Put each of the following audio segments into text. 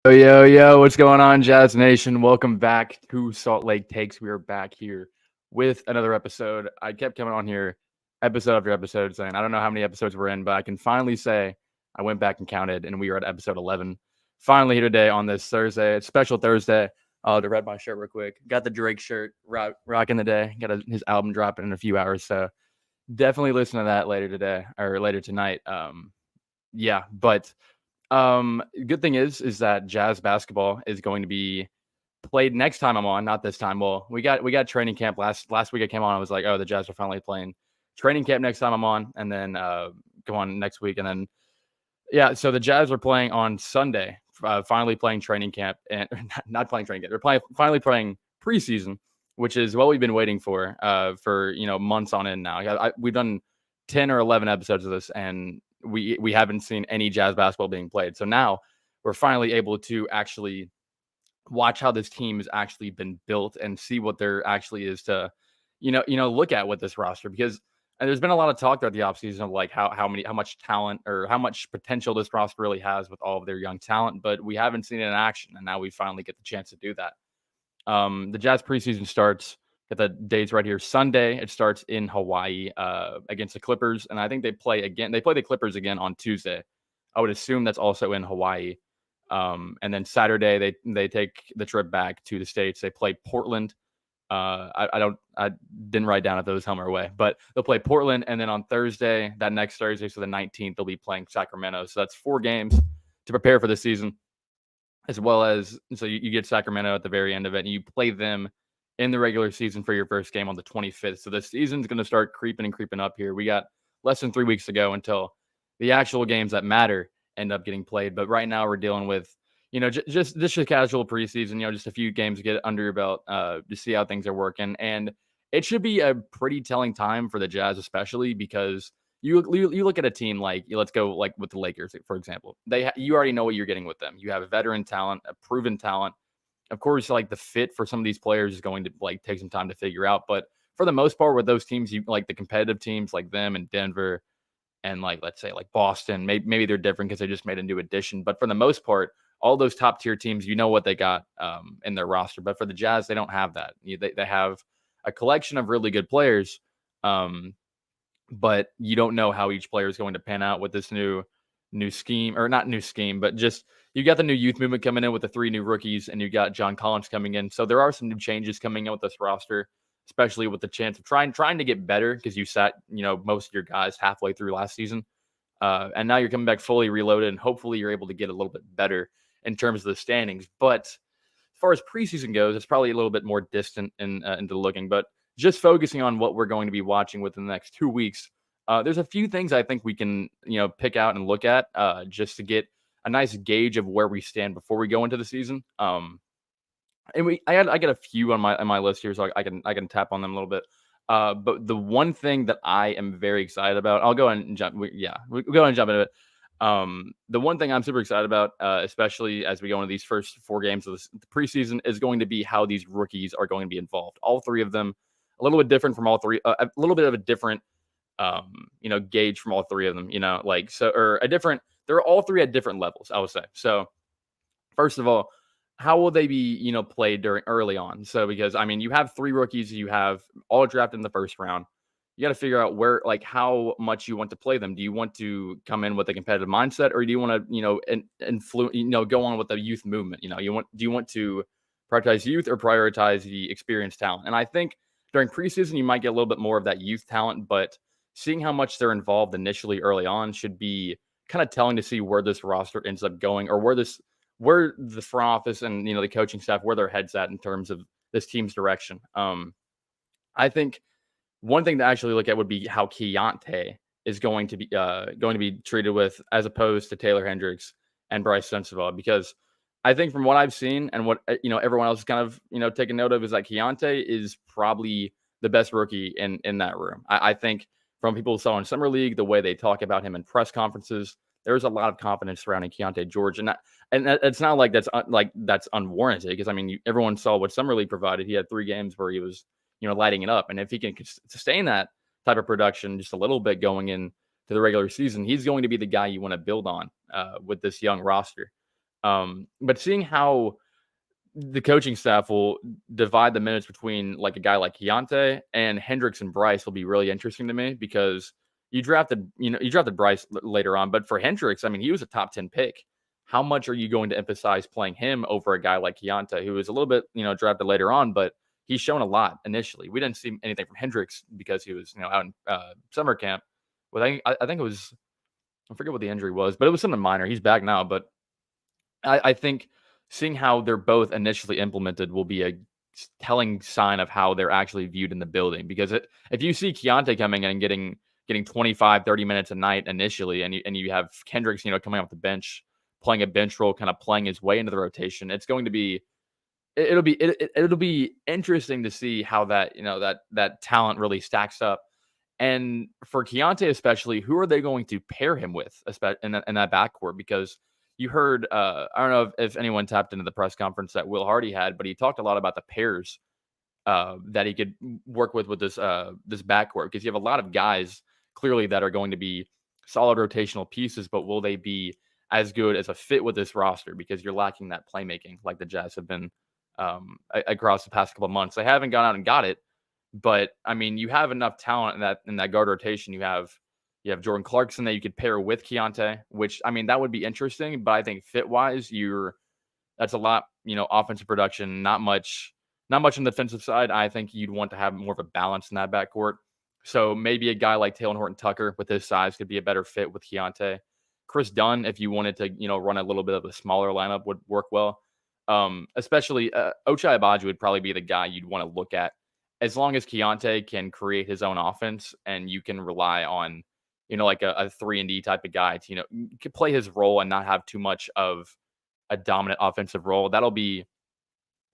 Yo, what's going on, Jazz Nation? Welcome back to Salt Lake Takes. We are back here with another episode. I kept coming on here episode after episode saying, I don't know how many episodes we're in, but I can finally say I went back and counted, and we are at episode 11. Finally here today on this Thursday. It's special Thursday. To read my shirt real quick. Got the Drake shirt, rocking the day. Got his album dropping in a few hours, so definitely listen to that later today or later tonight. But good thing is that Jazz basketball is going to be played next time I'm on, not this time. Well, we got training camp last week. I came on, I was like, oh, the Jazz are finally playing training camp next time I'm on, and then come on next week, and then so the Jazz are playing on Sunday. Finally playing training camp and not playing training camp. They're finally playing preseason, which is what we've been waiting for months on end now. We've done 10 or 11 episodes of this, and we haven't seen any Jazz basketball being played. So now we're finally able to actually watch how this team has actually been built and see what there actually is to, look at with this roster. Because and there's been a lot of talk throughout the offseason of like how much talent or how much potential this roster really has with all of their young talent, but we haven't seen it in action, and now we finally get the chance to do that. The Jazz preseason starts. Get the dates right here. Sunday, it starts in Hawaii against the Clippers, and I think they play again. They play the Clippers again on Tuesday. I would assume that's also in Hawaii. And then Saturday, they take the trip back to the States. They play Portland. I didn't write down if those home or away, but they'll play Portland, and then on Thursday, that next Thursday, so the 19th, they'll be playing Sacramento. So that's 4 games to prepare for the season, as well as so you get Sacramento at the very end of it, and you play them in the regular season for your first game on the 25th. So the season's going to start creeping up here. We got less than 3 weeks to go until the actual games that matter end up getting played. But right now we're dealing with, just a casual preseason, just a few games to get under your belt to see how things are working. And it should be a pretty telling time for the Jazz, especially because you look at a team like, let's go like with the Lakers, for example. You already know what you're getting with them. You have a veteran talent, a proven talent. Of course, like the fit for some of these players is going to like take some time to figure out. But for the most part, with those teams, you like the competitive teams like them and Denver and like, let's say like Boston, maybe they're different because they just made a new addition. But for the most part, all those top tier teams, you know what they got in their roster. But for the Jazz, they don't have that. They have a collection of really good players, but you don't know how each player is going to pan out with this new scheme, or not new scheme, but just you got the new youth movement coming in with the 3 new rookies, and you got John Collins coming in. So there are some new changes coming in with this roster, especially with the chance of trying to get better because you sat, most of your guys halfway through last season. And now you're coming back fully reloaded, and hopefully you're able to get a little bit better in terms of the standings. But as far as preseason goes, it's probably a little bit more distant into looking. But just focusing on what we're going to be watching within the next 2 weeks, there's a few things I think we can, pick out and look at just to get a nice gauge of where we stand before we go into the season. And I got a few on my list here, so I can tap on them a little bit. But the one thing that I am very excited about, I'll go and jump. We'll go and jump into it. The one thing I'm super excited about, especially as we go into these first 4 games of the preseason, is going to be how these rookies are going to be involved. All 3 of them, a little bit different from all 3, a little bit of a different, gauge from all 3 of them. They're all 3 at different levels, I would say. So first of all, how will they be, played early on? So because you have 3 rookies, you have all drafted in the first round. You got to figure out where, like, how much you want to play them. Do you want to come in with a competitive mindset, or do you want to, influence, go on with the youth movement? Do you want to prioritize youth or prioritize the experienced talent? And I think during preseason, you might get a little bit more of that youth talent, but seeing how much they're involved initially early on should be kind of telling to see where this roster ends up going, or where the front office and, the coaching staff, where their heads at in terms of this team's direction. I think one thing to actually look at would be how Keontae is going to be treated with, as opposed to Taylor Hendricks and Bryce Sensabaugh, because I think from what I've seen and what everyone else is kind of taking note of is that Keontae is probably the best rookie in that room. I think from people who saw in Summer League, the way they talk about him in press conferences, there's a lot of confidence surrounding Keontae George, and it's not like that's unwarranted, because everyone saw what Summer League provided. He had 3 games where he was lighting it up, and if he can sustain that type of production just a little bit going into the regular season, he's going to be the guy you want to build on with this young roster. But seeing how the coaching staff will divide the minutes between like a guy like Keontae and Hendricks and Bryce will be really interesting to me because you drafted Bryce later on, but for Hendricks, I mean, he was a top 10 pick. How much are you going to emphasize playing him over a guy like Keontae, who was a little bit, drafted later on, but he's shown a lot initially. We didn't see anything from Hendricks because he was, out in summer camp. But I think it was, I forget what the injury was, but it was something minor. He's back now, but I think seeing how they're both initially implemented will be a telling sign of how they're actually viewed in the building. Because if you see Keontae coming in and getting 25, 30 minutes a night initially, and you have Kendricks, coming off the bench, playing a bench role, kind of playing his way into the rotation, it's going to be it'll be interesting to see how that talent really stacks up. And for Keontae especially, who are they going to pair him with, in that backcourt? Because you heard, I don't know if anyone tapped into the press conference that Will Hardy had, but he talked a lot about the pairs that he could work with this backcourt, because you have a lot of guys clearly that are going to be solid rotational pieces, but will they be as good as a fit with this roster? Because you're lacking that playmaking, like the Jazz have been across the past couple of months. They haven't gone out and got it, but I mean, you have enough talent in that guard rotation. You have Jordan Clarkson that you could pair with Keontae, which, I mean, that would be interesting. But I think fit wise, that's a lot, offensive production, not much on the defensive side. I think you'd want to have more of a balance in that backcourt. So maybe a guy like Taylor Horton Tucker with his size could be a better fit with Keontae. Chris Dunn, if you wanted to, run a little bit of a smaller lineup, would work well. Especially Ochai Agbaji would probably be the guy you'd want to look at, as long as Keontae can create his own offense and you can rely on, like a 3-and-D type of guy to, can play his role and not have too much of a dominant offensive role. That would be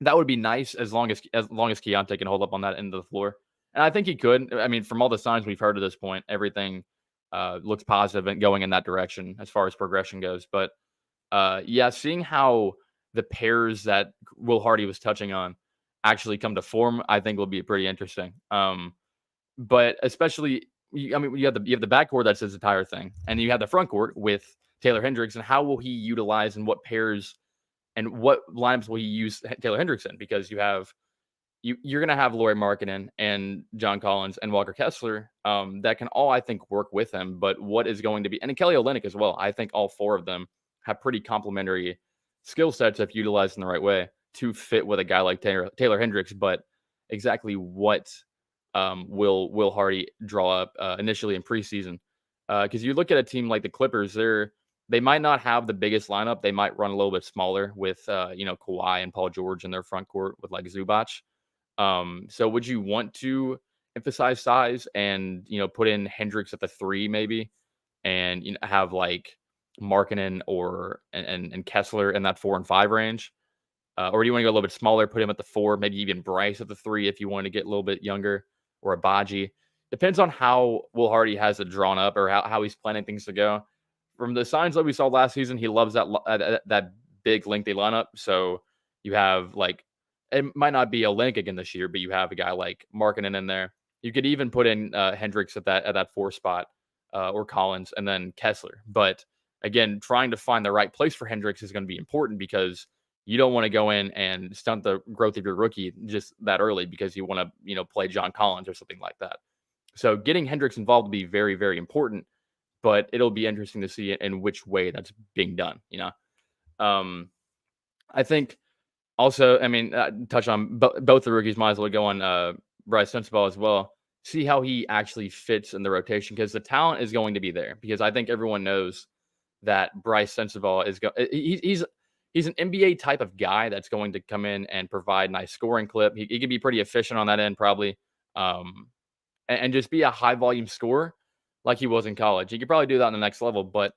nice, as long as Keontae can hold up on that end of the floor. And I think he could. I mean, from all the signs we've heard at this point, everything looks positive and going in that direction as far as progression goes. But yeah, seeing how the pairs that Will Hardy was touching on actually come to form, I think will be pretty interesting. But especially, you have the backcourt that's his entire thing, and you have the front court with Taylor Hendricks, and how will he utilize and what pairs and what lineups will he use Taylor Hendricks in? Because you're going to have Lauri Markkanen and John Collins and Walker Kessler that can all, I think, work with him. But what is going to be, and Kelly Olynyk as well. I think all four of them have pretty complementary skill sets if utilized in the right way to fit with a guy like Taylor Hendricks. But exactly what will Hardy draw up initially in preseason? Because you look at a team like the Clippers, they might not have the biggest lineup. They might run a little bit smaller with Kawhi and Paul George in their front court with like Zubac. So would you want to emphasize size and put in Hendricks at the 3 maybe, and have like Markkanen and Kessler in that 4 and 5 range? Or do you want to go a little bit smaller, put him at the 4, maybe even Bryce at the 3 if you want to get a little bit younger, or Agbaji? Depends on how Will Hardy has it drawn up, or how he's planning things to go. From the signs that we saw last season, he loves that big lengthy lineup. So you have like, it might not be a Olynyk again this year, but you have a guy like Markkanen in there. You could even put in Hendricks at that 4 spot, or Collins, and then Kessler. But again, trying to find the right place for Hendricks is going to be important, because you don't want to go in and stunt the growth of your rookie just that early because you want to, play John Collins or something like that. So getting Hendricks involved will be very, very important, but it'll be interesting to see in which way that's being done. I think also, touch on both the rookies. Might as well go on Bryce Sensabaugh as well. See how he actually fits in the rotation, because the talent is going to be there. Because I think everyone knows that Bryce Sensabaugh he's an NBA type of guy that's going to come in and provide nice scoring clip. He can be pretty efficient on that end, probably, and just be a high volume scorer like he was in college. He could probably do that on the next level, but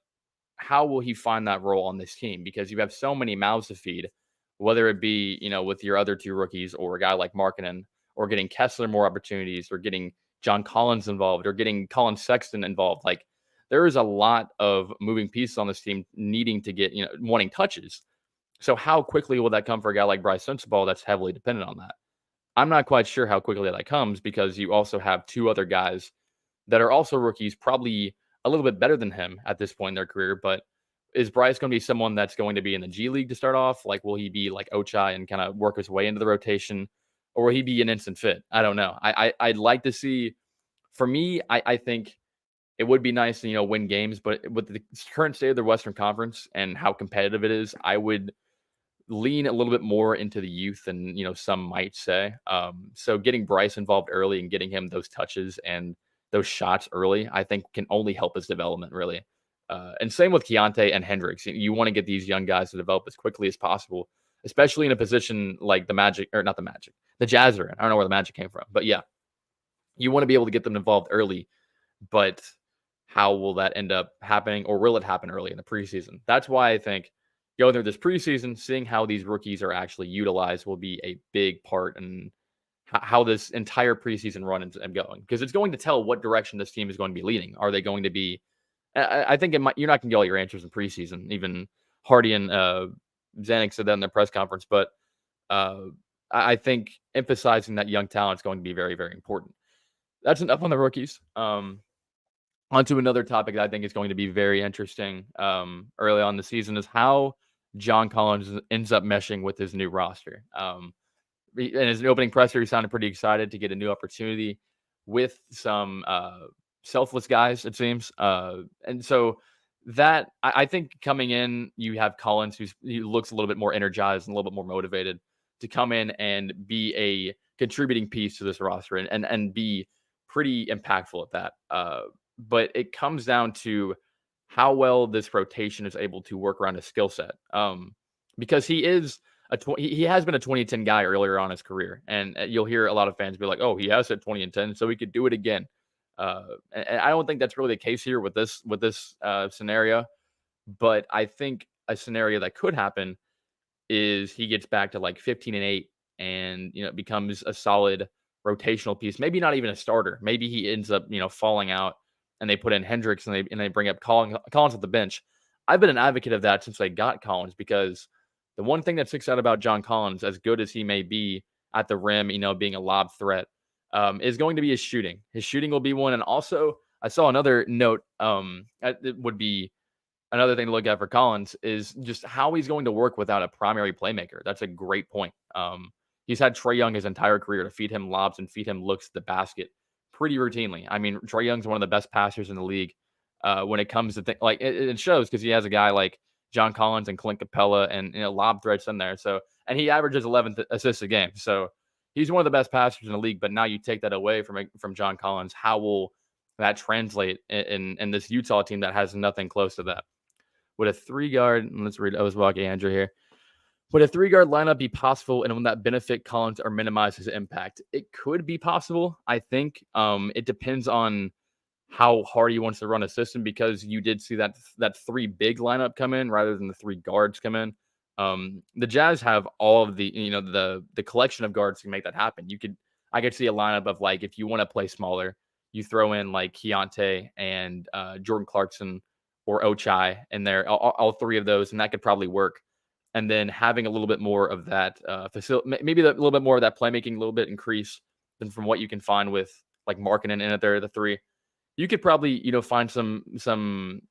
how will he find that role on this team? Because you have so many mouths to feed, whether it be, with your other 2 rookies, or a guy like Markkanen, or getting Kessler more opportunities, or getting John Collins involved, or getting Colin Sexton involved. Like, there is a lot of moving pieces on this team needing to get, wanting touches. So how quickly will that come for a guy like Bryce Sensabaugh that's heavily dependent on that? I'm not quite sure how quickly that comes, because you also have 2 other guys that are also rookies, probably a little bit better than him at this point in their career, but Is Bryce going to be someone that's going to be in the G League to start off? Like, will he be like Ochai and kind of work his way into the rotation, or will he be an instant fit? I don't know. I'd like to see. For me, I think it would be nice to win games, but with the current state of the Western Conference and how competitive it is, I would lean a little bit more into the youth than some might say. So getting Bryce involved early and getting him those touches and those shots early, I think can only help his development really. And same with Keontae and Hendricks. You want to get these young guys to develop as quickly as possible, especially in a position like the Magic, or not the Magic, the Jazz are in. I don't know where the Magic came from, but yeah, you want to be able to get them involved early. But how will that end up happening, or will it happen early in the preseason? That's why I think going through this preseason, seeing how these rookies are actually utilized will be a big part in how this entire preseason run is going, because it's going to tell what direction this team is going to be leading. Are they going to be? I think you're not going to get all your answers in preseason. Even Hardy and Zanuck said that in their press conference, but I think emphasizing that young talent is going to be very, very important. That's enough on the rookies. Onto another topic that I think is going to be very interesting early on in the season is how John Collins ends up meshing with his new roster. In his opening presser, he sounded pretty excited to get a new opportunity with some selfless guys, it seems. And so that, I think coming in, you have Collins, who looks a little bit more energized and a little bit more motivated to come in and be a contributing piece to this roster and be pretty impactful at that. But it comes down to how well this rotation is able to work around his skill set. Because he is he has been a 2010 guy earlier on in his career, and you'll hear a lot of fans be like, "Oh, he has hit 20 and 10, so he could do it again." And I don't think that's really the case here with this scenario. But I think a scenario that could happen is he gets back to like 15 and 8, and becomes a solid rotational piece. Maybe not even a starter. Maybe he ends up falling out, and they put in Hendricks, and they bring up Collins at the bench. I've been an advocate of that since they got Collins, because the one thing that sticks out about John Collins, as good as he may be at the rim, being a lob threat, is going to be his shooting. His shooting will be one. And also, I saw another note. It would be another thing to look at for Collins is just how he's going to work without a primary playmaker. That's a great point. He's had Trae Young his entire career to feed him lobs and feed him looks at the basket pretty routinely. I mean, Trae Young's one of the best passers in the league when it comes to things like it shows, because he has a guy like John Collins and Clint Capella and lob threats in there. So, and he averages 11 assists a game. So he's one of the best passers in the league. But now you take that away from John Collins. How will that translate in this Utah team that has nothing close to that? Would a 3-guard, let's read Ozwaki Andrew here. Would a 3-guard lineup be possible, and will that benefit Collins or minimize his impact? It could be possible. I think it depends on how hard he wants to run a system, because you did see that 3 big lineup come in rather than the 3 guards come in. The Jazz have all of the the collection of guards to make that happen. I could see a lineup of, like, if you want to play smaller, you throw in like Keontae and Jordan Clarkson or Ochai in there, all 3 of those, and that could probably work. And then having a little bit more of that facility, maybe a little bit more of that playmaking, a little bit increase than from what you can find with like Markkanen in it there, the 3. You could probably find some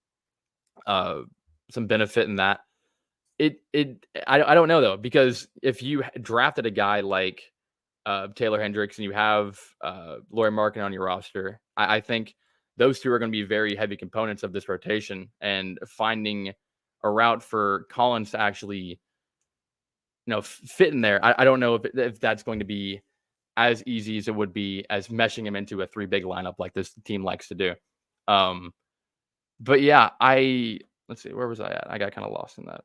benefit in that. I don't know though, because if you drafted a guy like Taylor Hendricks and you have Lauri Markkanen on your roster, I think those 2 are going to be very heavy components of this rotation, and finding a route for Collins to actually fit in there. I don't know if that's going to be as easy as it would be as meshing him into a 3 big lineup like this team likes to do. But yeah, let's see, where was I at? I got kind of lost in that.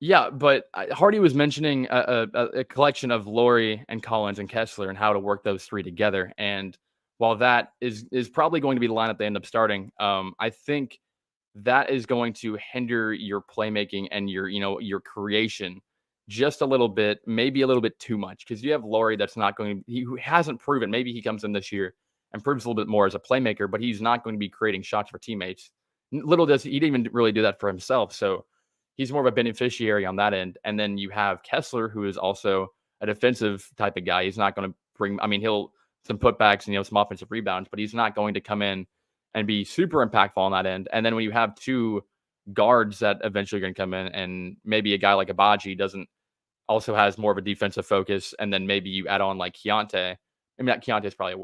Yeah, but Hardy was mentioning a collection of Lauri and Collins and Kessler and how to work those 3 together. And while that is probably going to be the lineup they end up starting, I think that is going to hinder your playmaking and your creation just a little bit, maybe a little bit too much, because you have Lauri that's not going to, who hasn't proven. Maybe he comes in this year and proves a little bit more as a playmaker, but he's not going to be creating shots for teammates. Little does he didn't even really do that for himself. So he's more of a beneficiary on that end. And then you have Kessler, who is also a defensive type of guy. He's not going to bring, he'll some putbacks and some offensive rebounds, but he's not going to come in and be super impactful on that end. And then when you have two guards that eventually are going to come in, and maybe a guy like Abaji doesn't also has more of a defensive focus, and then maybe you add on like Keontae. I mean, that Keontae is probably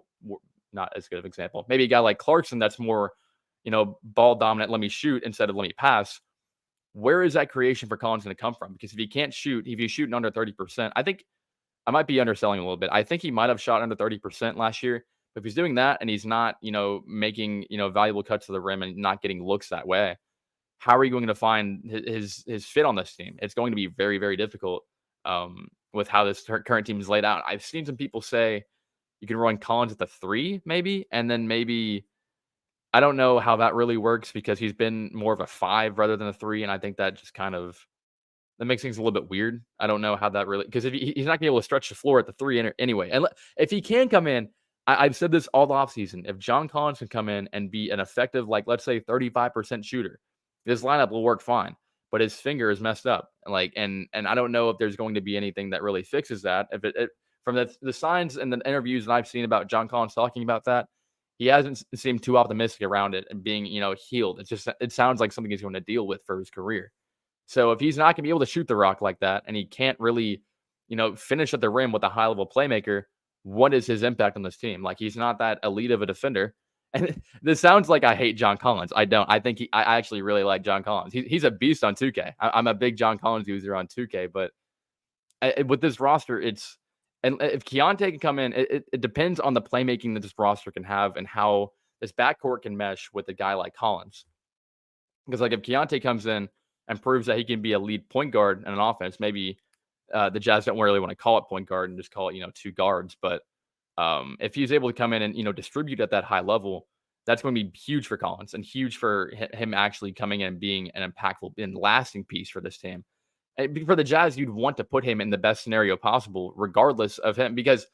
not as good of an example. Maybe a guy like Clarkson that's more, ball dominant, let me shoot instead of let me pass. Where is that creation for Collins going to come from? Because if he can't shoot, if he's shooting under 30%, I think I might be underselling a little bit. I think he might have shot under 30% last year. But if he's doing that and he's not, making, valuable cuts to the rim and not getting looks that way, how are you going to find his fit on this team? It's going to be very, very difficult with how this current team is laid out. I've seen some people say you can run Collins at the 3 maybe, and then maybe I don't know how that really works because he's been more of a 5 rather than a 3, and I think that just kind of that makes things a little bit weird. I don't know how that really because if he's not gonna be able to stretch the floor at the 3 anyway. And if he can come in, I've said this all the offseason. If John Collins can come in and be an effective, like let's say 35% shooter, this lineup will work fine. But his finger is messed up. And I don't know if there's going to be anything that really fixes that. If it from the signs and the interviews that I've seen about John Collins talking about that, he hasn't seemed too optimistic around it and being, healed. It sounds like something he's going to deal with for his career. So if he's not going to be able to shoot the rock like that, and he can't really, finish at the rim with a high level playmaker, what is his impact on this team? Like he's not that elite of a defender. And this sounds like I hate John Collins. I don't. I think I actually really like John Collins. He's a beast on 2K. I'm a big John Collins user on 2K, but with this roster, and if Keontae can come in, it depends on the playmaking that this roster can have and how this backcourt can mesh with a guy like Collins. Because like if Keontae comes in and proves that he can be a lead point guard in an offense, maybe the Jazz don't really want to call it point guard and just call it, two guards. But if he's able to come in and, distribute at that high level, that's going to be huge for Collins and huge for him actually coming in and being an impactful and lasting piece for this team. And for the Jazz, you'd want to put him in the best scenario possible, regardless of him, because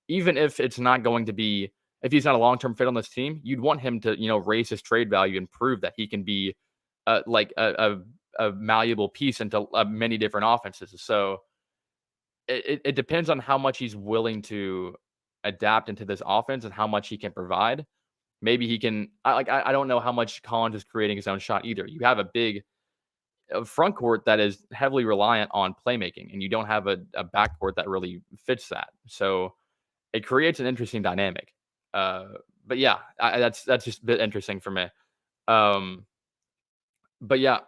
even if it's not going to be, if he's not a long-term fit on this team, you'd want him to, raise his trade value and prove that he can be like a malleable piece into many different offenses. So it depends on how much he's willing to adapt into this offense and how much he can provide. Maybe he can. I don't know how much Collins is creating his own shot either. You have a big front court that is heavily reliant on playmaking, and you don't have a backcourt that really fits that. So it creates an interesting dynamic. But yeah, that's just a bit interesting for me. But yeah,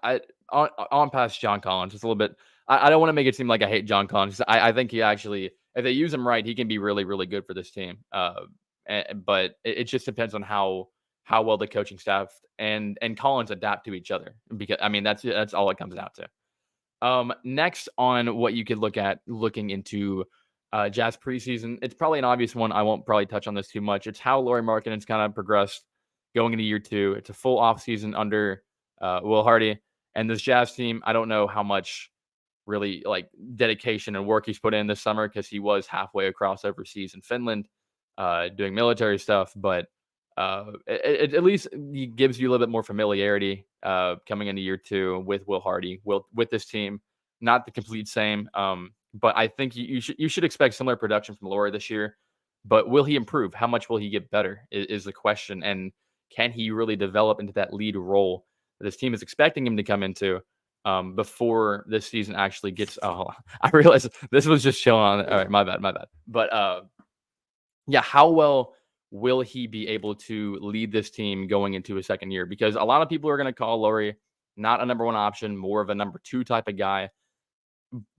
on past John Collins, it's a little bit. I don't want to make it seem like I hate John Collins. I think he actually, if they use him right, he can be really, really good for this team. But it just depends on how well the coaching staff and Collins adapt to each other. Because I mean, that's all it comes down to. Next on what you could look at looking into Jazz preseason, it's probably an obvious one. I won't probably touch on this too much. It's how Lauri Markkanen's kind of progressed going into year 2. It's a full offseason under Will Hardy. And this Jazz team, I don't know how much really like dedication and work he's put in this summer because he was halfway across overseas in Finland doing military stuff. But it at least gives you a little bit more familiarity coming into year 2 with Will Hardy, with this team. Not the complete same, but I think you should expect similar production from Lauri this year. But will he improve? How much will he get better is the question. And can he really develop into that lead role that this team is expecting him to come into before this season actually gets? Oh, I realized this was just chilling on. All right, my bad. But yeah, how well will he be able to lead this team going into his second year? Because a lot of people are going to call Lauri not a number 1 option, more of a number 2 type of guy.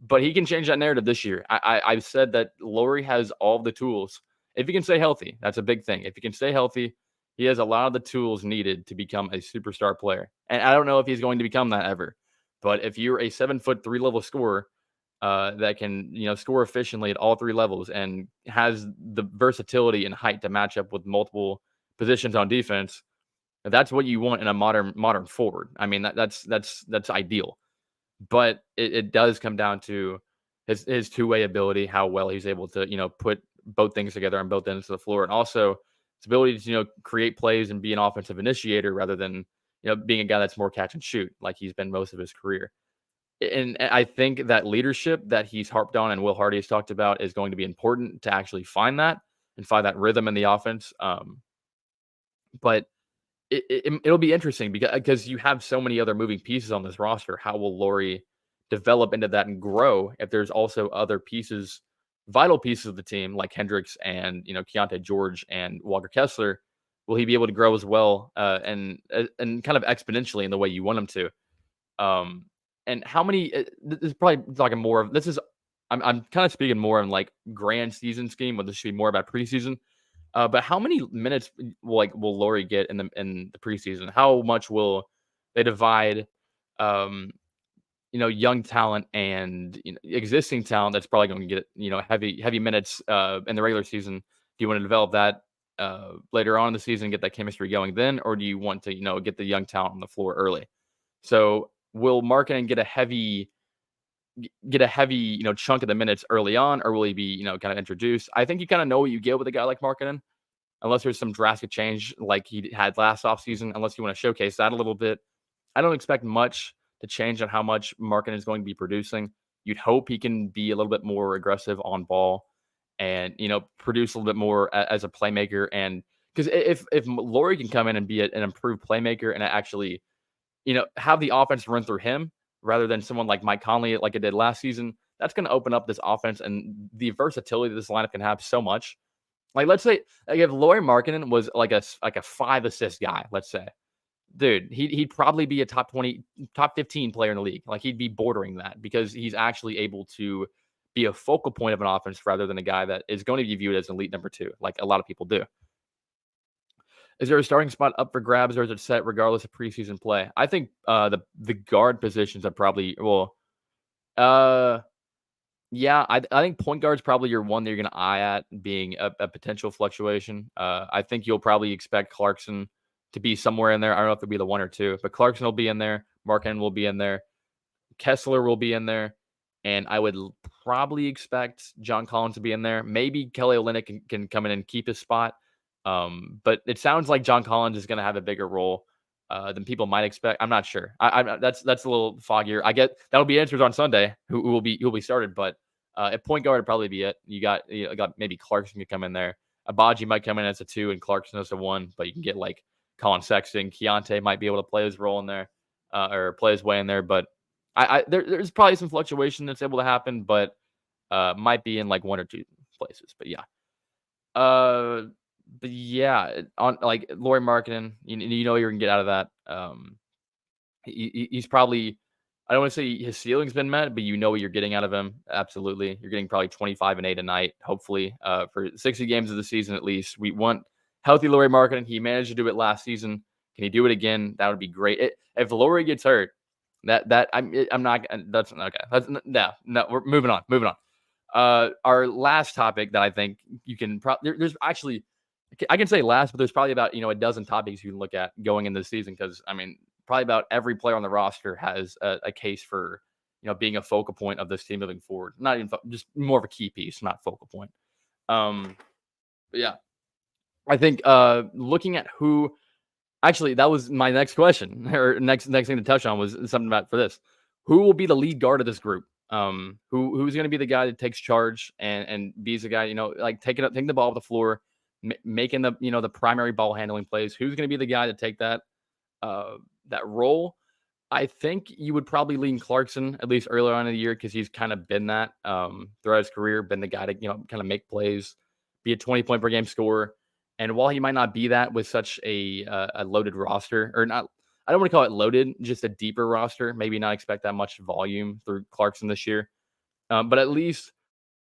But he can change that narrative this year. I've said that Lauri has all the tools. If he can stay healthy, that's a big thing. If he can stay healthy, he has a lot of the tools needed to become a superstar player. And I don't know if he's going to become that ever. But if you're a 7-foot, 3-level scorer that can, score efficiently at all 3 levels and has the versatility and height to match up with multiple positions on defense, that's what you want in a modern forward. I mean, that's ideal. But it does come down to his two-way ability, how well he's able to, put both things together on both ends of the floor, and also his ability to, create plays and be an offensive initiator rather than, being a guy that's more catch and shoot like he's been most of his career. And I think that leadership that he's harped on and Will Hardy has talked about is going to be important to actually find that and find that rhythm in the offense. But It'll be interesting because you have so many other moving pieces on this roster. How will Lauri develop into that and grow if there's also other pieces, vital pieces of the team like Hendricks and Keontae George and Walker Kessler? Will he be able to grow as well and kind of exponentially in the way you want him to? And how many? This is probably talking more of this is. I'm kind of speaking more on like grand season scheme, but this should be more about preseason. But how many minutes will Lauri get in the preseason? How much will they divide, um, young talent and existing talent that's probably going to get heavy minutes in the regular season? Do you want to develop that later on in the season, get that chemistry going then, or do you want to get the young talent on the floor early? So will Markkanen get a heavy chunk of the minutes early on, or will he be kind of introduced? I think you kind of know what you get with a guy like Markkanen unless there's some drastic change like he had last offseason, unless you want to showcase that a little bit. I don't expect much to change on how much Markin is going to be producing. You'd hope he can be a little bit more aggressive on ball and, produce a little bit more as a playmaker. And because if Lauri can come in and be an improved playmaker and actually, have the offense run through him rather than someone like Mike Conley, like it did last season, that's going to open up this offense and the versatility that this lineup can have so much. Like, let's say, like, if Lauri Markkanen was like a 5 assist guy, let's say, dude, he'd probably be a top 20, top 15 player in the league. Like, he'd be bordering that because he's actually able to be a focal point of an offense rather than a guy that is going to be viewed as an elite number 2, like a lot of people do. Is there a starting spot up for grabs, or is it set regardless of preseason play? I think the guard positions are probably uh yeah, I think point guard's probably your one that you're gonna eye at being a potential fluctuation. I think you'll probably expect Clarkson to be somewhere in there. I don't know if it'll be the 1 or 2, but Clarkson will be in there, Markkanen will be in there, Kessler will be in there, and I would probably expect John Collins to be in there. Maybe Kelly Olynyk can come in and keep his spot. But it sounds like John Collins is gonna have a bigger role than people might expect. I'm not sure. That's a little foggier. I get that'll be answers on Sunday. Who will be started, but at point guard would probably be it. You got maybe Clarkson could come in there. Abaji might come in as a 2 and Clarkson as a 1, but you can get like Colin Sexton, Keontae might be able to play his role in there or play his way in there. But there's probably some fluctuation that's able to happen, but might be in like 1 or 2 places. But yeah. Uh, but yeah, on like Lauri Markkanen, you're gonna get out of that. He's probably, I don't want to say his ceiling's been met, but what you're getting out of him. Absolutely, you're getting probably 25 and 8 a night, hopefully, for 60 games of the season at least. We want healthy Lauri Markkanen. He managed to do it last season. Can he do it again? That would be great. If Lauri gets hurt, I'm not. That's okay. That's no. We're moving on. Moving on. Our last topic that I think you can there's actually, I can say last, but there's probably about a dozen topics you can look at going into the season because probably about every player on the roster has a case for being a focal point of this team moving forward. Not even just more of a key piece, not focal point. But yeah, I think looking at who. Actually, that was my next question, or next thing to touch on was something about for this. Who will be the lead guard of this group? Who's going to be the guy that takes charge and be the guy, like taking the ball off the floor, making the the primary ball handling plays. Who's going to be the guy to take that role? I think you would probably lean Clarkson at least earlier on in the year because he's kind of been that throughout his career, been the guy to kind of make plays, be a 20-point per game scorer. And while he might not be that with such a loaded roster, or not, I don't want to call it loaded, just a deeper roster. Maybe not expect that much volume through Clarkson this year, but at least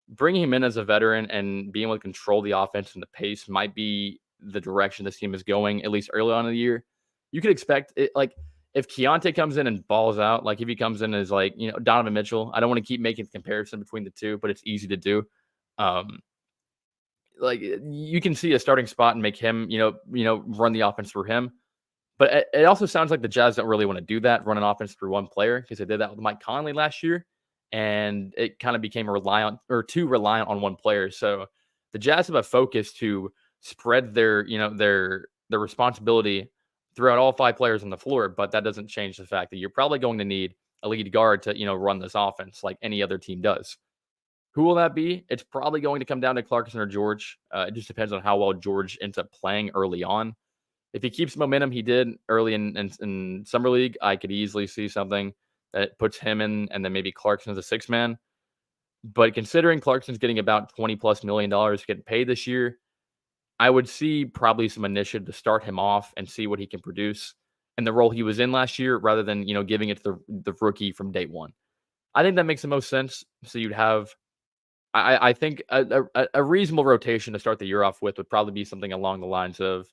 bringing him in as a veteran and being able to control the offense and the pace might be the direction this team is going. At least early on in the year, you could expect it. Like if Keontae comes in and balls out, like if he comes in as like Donovan Mitchell. I don't want to keep making the comparison between the two, but it's easy to do. Like you can see a starting spot and make him, run the offense through him. But it also sounds like the Jazz don't really want to do that, run an offense through one player, because they did that with Mike Conley last year, and it kind of became too reliant on one player. So the Jazz have a focus to spread their responsibility throughout all 5 players on the floor, but that doesn't change the fact that you're probably going to need a lead guard to, run this offense like any other team does. Who will that be? It's probably going to come down to Clarkson or George. It just depends on how well George ends up playing early on. If he keeps momentum he did early in summer league, I could easily see something that puts him in, and then maybe Clarkson as a six man. But considering Clarkson's getting about $20+ million getting paid this year, I would see probably some initiative to start him off and see what he can produce in the role he was in last year, rather than giving it to the rookie from day one. I think that makes the most sense. So you'd have, I think a reasonable rotation to start the year off with would probably be something along the lines of,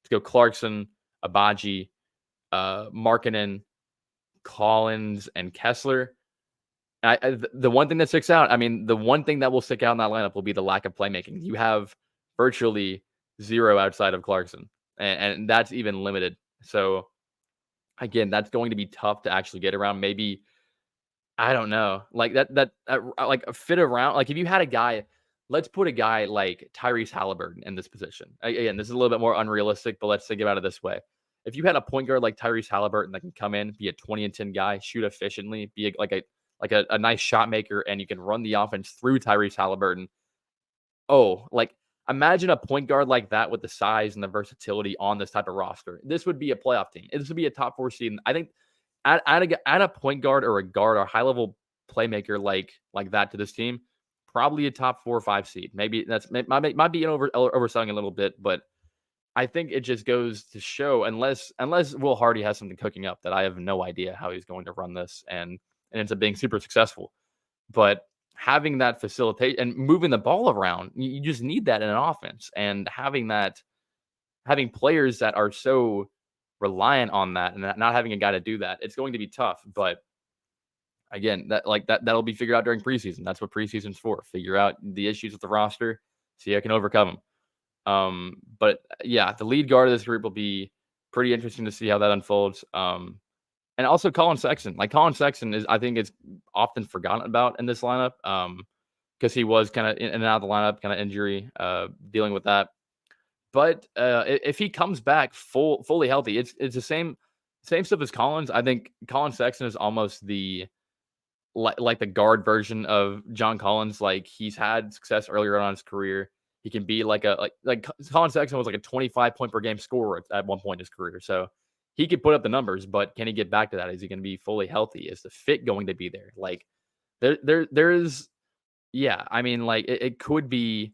to go Clarkson, Abaji, Markkanen, Collins, and Kessler. The one thing that sticks out, I mean, the one thing that will stick out in that lineup will be the lack of playmaking. You have virtually zero outside of Clarkson, and that's even limited. So again, that's going to be tough to actually get around. Maybe, I don't know, like like a fit around. Like if you had a guy, let's put a guy like Tyrese Halliburton in this position. Again, this is a little bit more unrealistic, but let's think about it this way: if you had a point guard like Tyrese Halliburton that can come in, be a 20 and 10 guy, shoot efficiently, be like a nice shot maker, and you can run the offense through Tyrese Halliburton. Oh, like imagine a point guard like that with the size and the versatility on this type of roster. This would be a playoff team. This would be a top four seed. I think add a point guard or a guard or high level playmaker like that to this team, probably a top 4 or 5 seed. Maybe that's might be overselling a little bit, but I think it just goes to show, unless Will Hardy has something cooking up that I have no idea how he's going to run this, and ends up being super successful. But having that facilitate and moving the ball around, you just need that in an offense. And having players that are so reliant on that and not having a guy to do that, it's going to be tough. But again, that'll be figured out during preseason. That's what preseason's for. Figure out the issues with the roster, see how I can overcome them. But yeah, the lead guard of this group will be pretty interesting to see how that unfolds. And also Colin Sexton. Like Colin Sexton I think is often forgotten about in this lineup. Because he was kind of in and out of the lineup, kind of injury, dealing with that. But if he comes back fully healthy, it's the same stuff as Collins. I think Colin Sexton is almost like the guard version of John Collins. Like he's had success earlier on in his career. He can be like Colin Sexton was like a 25 point per game scorer at one point in his career. So he could put up the numbers, but can he get back to that? Is he going to be fully healthy? Is the fit going to be there? Like there is, yeah. I mean, like it could be.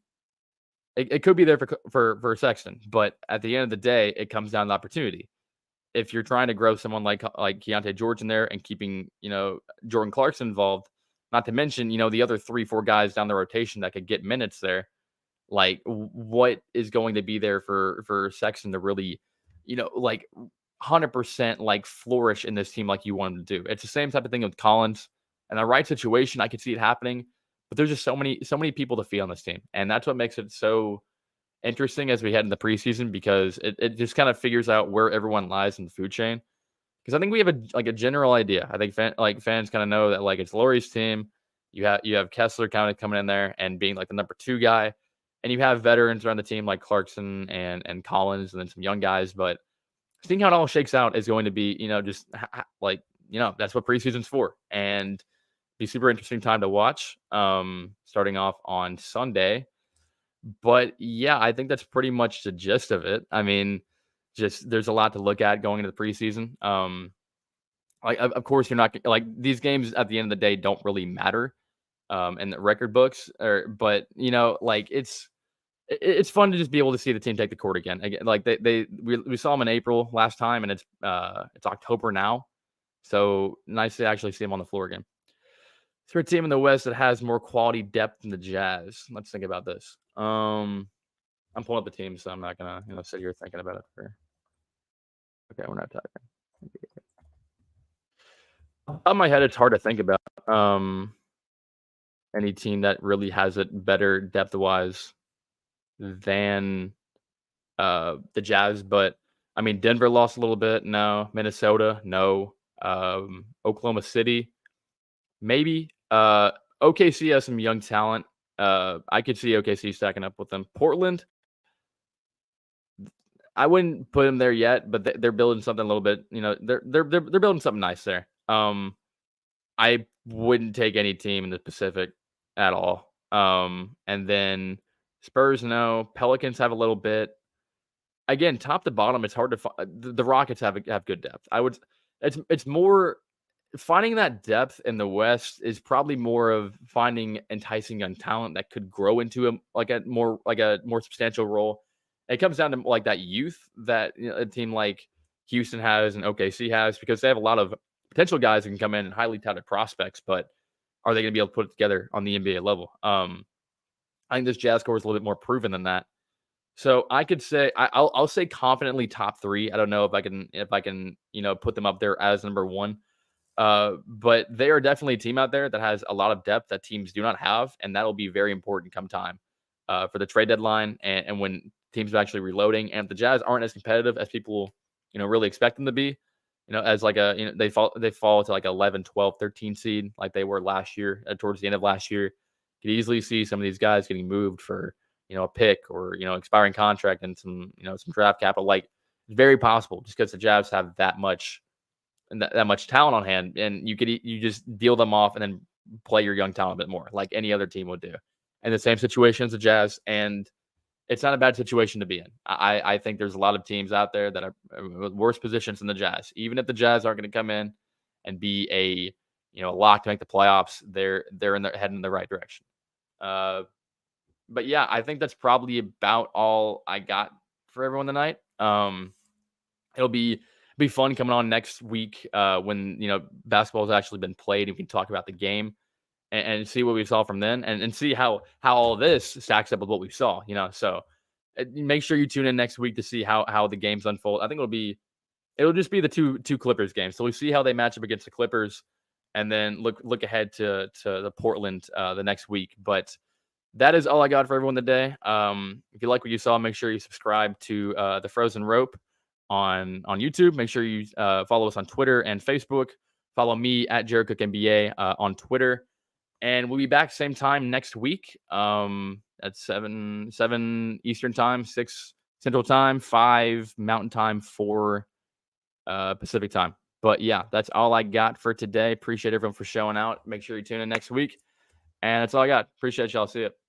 It could be there for Sexton, but at the end of the day, it comes down to opportunity. If you're trying to grow someone like Keontae George in there and keeping Jordan Clarkson involved, not to mention the other 3-4 guys down the rotation that could get minutes there, like what is going to be there for Sexton to really like 100% like flourish in this team like you want him to do. It's the same type of thing with Collins. In the right situation, I could see it happening. But there's just so many people to feed on this team. And that's what makes it so interesting as we head into preseason, because it just kind of figures out where everyone lies in the food chain. Because I think we have a general idea. I think fans kind of know that like it's Lauri's team. You have Kessler kind of coming in there and being like the number 2 guy. And you have veterans around the team like Clarkson and Collins and then some young guys. But seeing how it all shakes out is going to be, just that's what preseason's for. And be super interesting time to watch, starting off on Sunday. But yeah, I think that's pretty much the gist of it. I mean, just there's a lot to look at going into the preseason. Like of course you're not like these games at the end of the day don't really matter in the record books, but like it's fun to just be able to see the team take the court again. Like we saw them in April last time, and it's October now, so nice to actually see them on the floor again. For a team in the West that has more quality depth than the Jazz. Let's think about this. I'm pulling up the team, so I'm not gonna sit here thinking about it. Okay, we're not typing. On my head, it's hard to think about any team that really has it better depth wise than the Jazz. But I mean, Denver lost a little bit. No. Minnesota, no. Oklahoma City, maybe. OKC has some young talent. I could see OKC stacking up with them. Portland, I wouldn't put them there yet, but they're building something a little bit. They're building something nice there. I wouldn't take any team in the Pacific at all. And then Spurs, no. Pelicans have a little bit. again, top to bottom, it's hard to find. The Rockets have good depth. I would. It's more finding that depth in the West is probably more of finding enticing young talent that could grow into a more substantial role. It comes down to like that youth that a team like Houston has and OKC has because they have a lot of potential guys who can come in and highly touted prospects, but are they going to be able to put it together on the NBA level? I think this Jazz core is a little bit more proven than that. So I could say I'll say confidently top 3. I don't know if I can put them up there as number 1. But they are definitely a team out there that has a lot of depth that teams do not have, and that'll be very important come time for the trade deadline and when teams are actually reloading. And the Jazz aren't as competitive as people really expect them to be. As like they fall to like 11, 12, 13 seed like they were last year towards the end of last year. You could easily see some of these guys getting moved for a pick or expiring contract and some draft capital. Like it's very possible just because the Jazz have that much and that much talent on hand, and you just deal them off and then play your young talent a bit more, like any other team would do. And the same situation as the Jazz, and it's not a bad situation to be in. I think there's a lot of teams out there that are worse positions than the Jazz. Even if the Jazz aren't going to come in and be a lock to make the playoffs, they're heading in the right direction. But yeah, I think that's probably about all I got for everyone tonight. It'll be fun coming on next week when basketball has actually been played and we can talk about the game and see what we saw from then and see how all this stacks up with what we saw. So make sure you tune in next week to see how the games unfold. I think it'll just be the two Clippers games. So we see how they match up against the Clippers, and then look ahead to the Portland the next week. But that is all I got for everyone today. If you like what you saw, make sure you subscribe to the Frozen Rope on YouTube. Make sure you follow us on Twitter and Facebook. Follow me at Jared Cook NBA on Twitter. And we'll be back same time next week at 7 Eastern time, 6 Central time, 5 Mountain time, 4 Pacific time. But yeah, that's all I got for today. Appreciate everyone for showing out. Make sure you tune in next week. And that's all I got. Appreciate y'all. See you.